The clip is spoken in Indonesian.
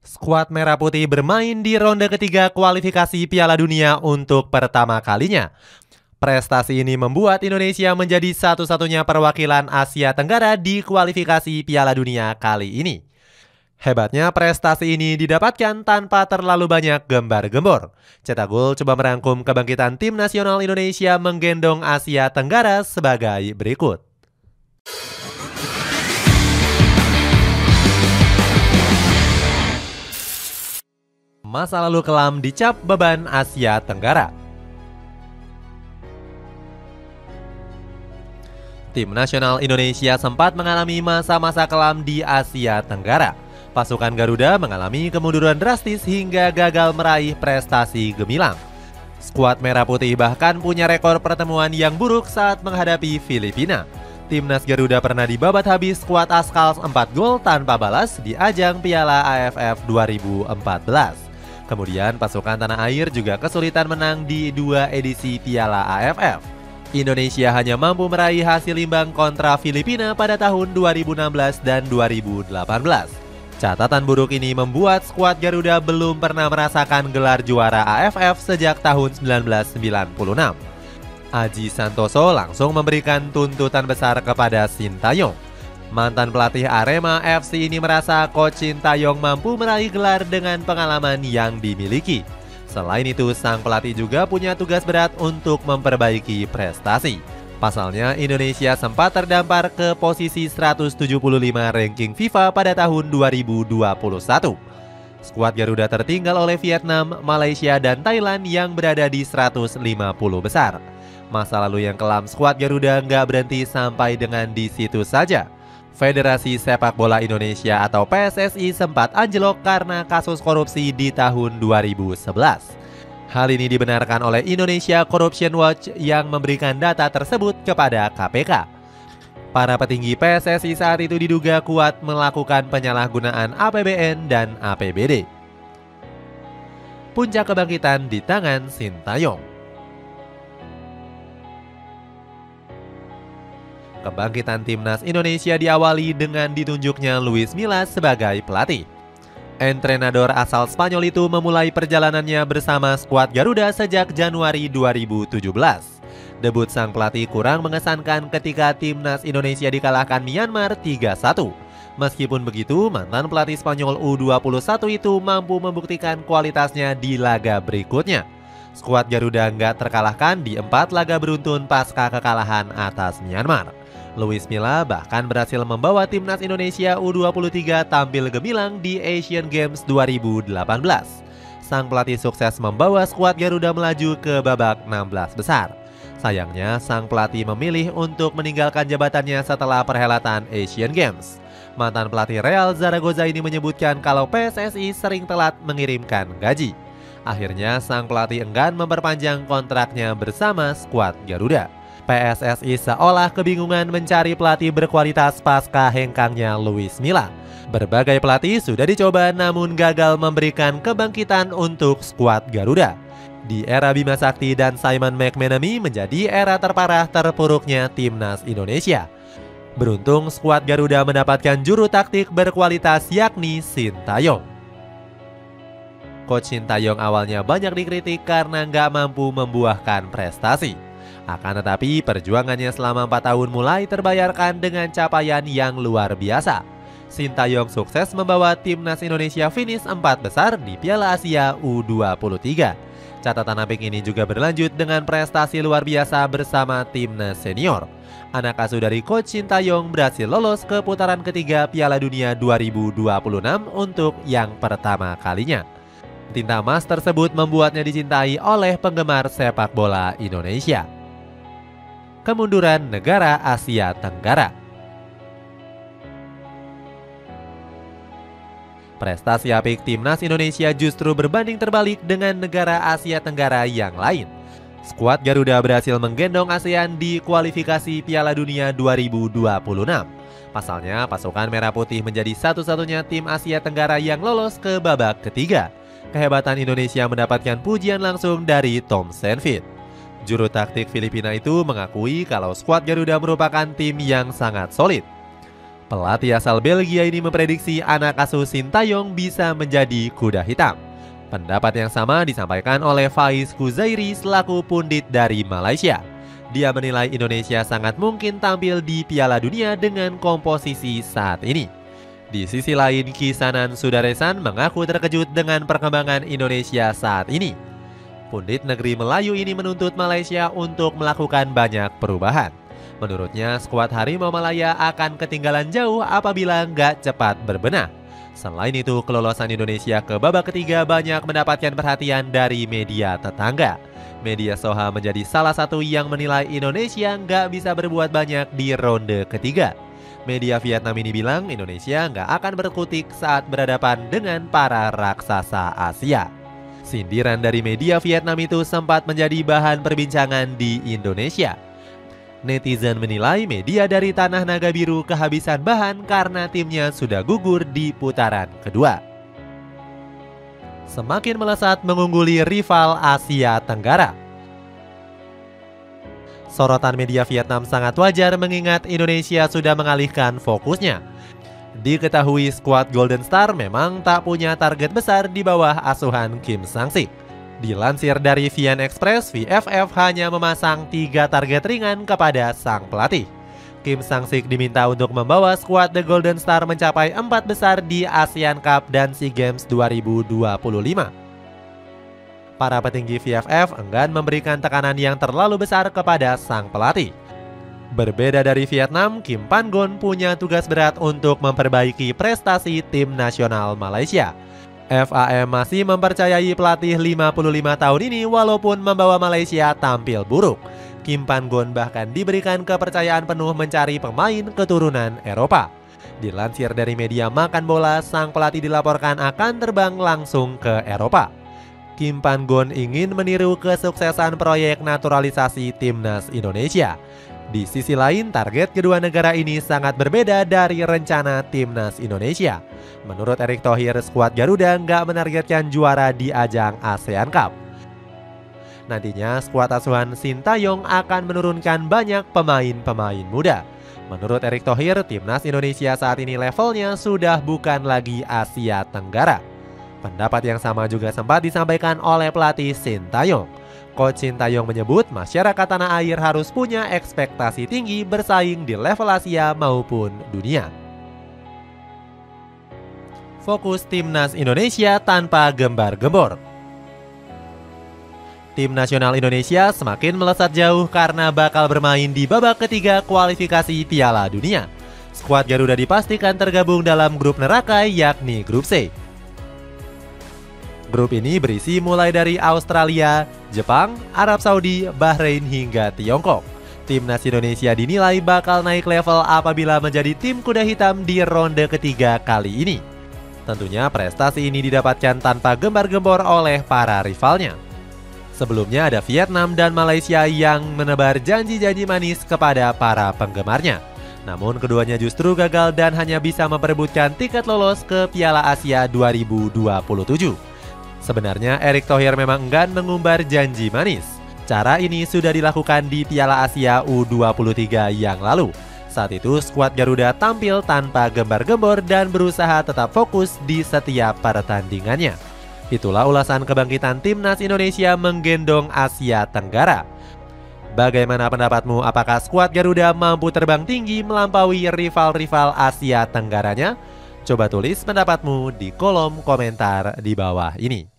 Skuad Merah Putih bermain di ronde ketiga kualifikasi Piala Dunia untuk pertama kalinya. Prestasi ini membuat Indonesia menjadi satu-satunya perwakilan Asia Tenggara di kualifikasi Piala Dunia kali ini. Hebatnya prestasi ini didapatkan tanpa terlalu banyak gembar-gembor. Cetak Gol coba merangkum kebangkitan tim nasional Indonesia menggendong Asia Tenggara sebagai berikut. Masa lalu kelam dicap beban Asia Tenggara. Tim nasional Indonesia sempat mengalami masa-masa kelam di Asia Tenggara. Pasukan Garuda mengalami kemunduran drastis hingga gagal meraih prestasi gemilang. Skuad Merah Putih bahkan punya rekor pertemuan yang buruk saat menghadapi Filipina. Timnas Garuda pernah dibabat habis skuad Askals 4 gol tanpa balas di ajang Piala AFF 2014. Kemudian pasukan tanah air juga kesulitan menang di 2 edisi Piala AFF. Indonesia hanya mampu meraih hasil imbang kontra Filipina pada tahun 2016 dan 2018. Catatan buruk ini membuat skuad Garuda belum pernah merasakan gelar juara AFF sejak tahun 1996. Aji Santoso langsung memberikan tuntutan besar kepada Sintayong. Mantan pelatih Arema FC ini merasa Coach Sintayong mampu meraih gelar dengan pengalaman yang dimiliki. Selain itu, sang pelatih juga punya tugas berat untuk memperbaiki prestasi. Pasalnya, Indonesia sempat terdampar ke posisi 175 ranking FIFA pada tahun 2021. Skuad Garuda tertinggal oleh Vietnam, Malaysia, dan Thailand yang berada di 150 besar. Masa lalu yang kelam skuad Garuda nggak berhenti sampai dengan di situ saja. Federasi Sepak Bola Indonesia atau PSSI sempat anjlok karena kasus korupsi di tahun 2011. Hal ini dibenarkan oleh Indonesia Corruption Watch yang memberikan data tersebut kepada KPK. Para petinggi PSSI saat itu diduga kuat melakukan penyalahgunaan APBN dan APBD. Puncak kebangkitan di tangan Sintayong. Kebangkitan timnas Indonesia diawali dengan ditunjuknya Luis Milla sebagai pelatih. Entrenador asal Spanyol itu memulai perjalanannya bersama skuad Garuda sejak Januari 2017. Debut sang pelatih kurang mengesankan ketika timnas Indonesia dikalahkan Myanmar 3-1. Meskipun begitu, mantan pelatih Spanyol U21 itu mampu membuktikan kualitasnya di laga berikutnya. Skuad Garuda nggak terkalahkan di 4 laga beruntun pasca kekalahan atas Myanmar. Luis Milla bahkan berhasil membawa timnas Indonesia U23 tampil gemilang di Asian Games 2018. Sang pelatih sukses membawa skuad Garuda melaju ke babak 16 besar. Sayangnya, sang pelatih memilih untuk meninggalkan jabatannya setelah perhelatan Asian Games. Mantan pelatih Real Zaragoza ini menyebutkan kalau PSSI sering telat mengirimkan gaji. Akhirnya, sang pelatih enggan memperpanjang kontraknya bersama skuad Garuda. PSSI seolah kebingungan mencari pelatih berkualitas pasca hengkangnya Luis Milla. Berbagai pelatih sudah dicoba namun gagal memberikan kebangkitan untuk skuad Garuda. Di era Bima Sakti dan Simon McManamy menjadi era terparah terpuruknya timnas Indonesia. Beruntung skuad Garuda mendapatkan juru taktik berkualitas yakni Sintayong. Coach Sintayong awalnya banyak dikritik karena nggak mampu membuahkan prestasi. Akan tetapi perjuangannya selama 4 tahun mulai terbayarkan dengan capaian yang luar biasa. Sintayong sukses membawa timnas Indonesia finish 4 besar di Piala Asia U23. Catatan apik ini juga berlanjut dengan prestasi luar biasa bersama timnas senior. Anak asuh dari Coach Sintayong berhasil lolos ke putaran ketiga Piala Dunia 2026 untuk yang pertama kalinya. Tinta emas tersebut membuatnya dicintai oleh penggemar sepak bola Indonesia. Kemunduran negara Asia Tenggara. Prestasi apik timnas Indonesia justru berbanding terbalik dengan negara Asia Tenggara yang lain. Skuad Garuda berhasil menggendong ASEAN di kualifikasi Piala Dunia 2026. Pasalnya, pasukan Merah Putih menjadi satu-satunya tim Asia Tenggara yang lolos ke babak ketiga. Kehebatan Indonesia mendapatkan pujian langsung dari Tom Saintfiet. Juru taktik Filipina itu mengakui kalau skuad Garuda merupakan tim yang sangat solid. Pelatih asal Belgia ini memprediksi anak asuh Sintayong bisa menjadi kuda hitam. Pendapat yang sama disampaikan oleh Faiz Khuzairi selaku pundit dari Malaysia. Dia menilai Indonesia sangat mungkin tampil di Piala Dunia dengan komposisi saat ini. Di sisi lain, Kisanan Sudaresan mengaku terkejut dengan perkembangan Indonesia saat ini. Pundit negeri Melayu ini menuntut Malaysia untuk melakukan banyak perubahan. Menurutnya, skuad Harimau Malaya akan ketinggalan jauh apabila nggak cepat berbenah. Selain itu, kelolosan Indonesia ke babak ketiga banyak mendapatkan perhatian dari media tetangga. Media Soha menjadi salah satu yang menilai Indonesia nggak bisa berbuat banyak di ronde ketiga. Media Vietnam ini bilang Indonesia nggak akan berkutik saat berhadapan dengan para raksasa Asia. Sindiran dari media Vietnam itu sempat menjadi bahan perbincangan di Indonesia. Netizen menilai media dari Tanah Naga Biru kehabisan bahan karena timnya sudah gugur di putaran kedua. Semakin melesat mengungguli rival Asia Tenggara. Sorotan media Vietnam sangat wajar mengingat Indonesia sudah mengalihkan fokusnya. Diketahui skuad Golden Star memang tak punya target besar di bawah asuhan Kim Sang-sik. Dilansir dari VN Express, VFF hanya memasang 3 target ringan kepada sang pelatih. Kim Sang-sik diminta untuk membawa skuad The Golden Star mencapai 4 besar di ASEAN Cup dan SEA Games 2025. Para petinggi VFF enggan memberikan tekanan yang terlalu besar kepada sang pelatih. Berbeda dari Vietnam, Kim Pan-gon punya tugas berat untuk memperbaiki prestasi tim nasional Malaysia. FAM masih mempercayai pelatih 55 tahun ini walaupun membawa Malaysia tampil buruk. Kim Pan-gon bahkan diberikan kepercayaan penuh mencari pemain keturunan Eropa. Dilansir dari media Makan Bola, sang pelatih dilaporkan akan terbang langsung ke Eropa. Kim Pan-gon ingin meniru kesuksesan proyek naturalisasi timnas Indonesia. Di sisi lain, target kedua negara ini sangat berbeda dari rencana timnas Indonesia. Menurut Erick Thohir, skuad Garuda nggak menargetkan juara di ajang ASEAN Cup. Nantinya, skuad asuhan Sintayong akan menurunkan banyak pemain-pemain muda. Menurut Erick Thohir, timnas Indonesia saat ini levelnya sudah bukan lagi Asia Tenggara. Pendapat yang sama juga sempat disampaikan oleh pelatih Sintayong. Coach Sintayong menyebut masyarakat tanah air harus punya ekspektasi tinggi bersaing di level Asia maupun dunia. Fokus timnas Indonesia tanpa gembar-gembor. Tim nasional Indonesia semakin melesat jauh karena bakal bermain di babak ketiga kualifikasi Piala Dunia. Skuad Garuda dipastikan tergabung dalam grup neraka yakni grup C. Grup ini berisi mulai dari Australia, Jepang, Arab Saudi, Bahrain hingga Tiongkok. Timnas Indonesia dinilai bakal naik level apabila menjadi tim kuda hitam di ronde ketiga kali ini. Tentunya prestasi ini didapatkan tanpa gembar-gembor oleh para rivalnya. Sebelumnya ada Vietnam dan Malaysia yang menebar janji-janji manis kepada para penggemarnya. Namun keduanya justru gagal dan hanya bisa memperebutkan tiket lolos ke Piala Asia 2027. Sebenarnya Erick Thohir memang enggan mengumbar janji manis. Cara ini sudah dilakukan di Piala Asia U23 yang lalu. Saat itu skuad Garuda tampil tanpa gembar-gembor dan berusaha tetap fokus di setiap pertandingannya. Itulah ulasan kebangkitan timnas Indonesia menggendong Asia Tenggara. Bagaimana pendapatmu? Apakah skuad Garuda mampu terbang tinggi melampaui rival-rival Asia Tenggaranya? Coba tulis pendapatmu di kolom komentar di bawah ini.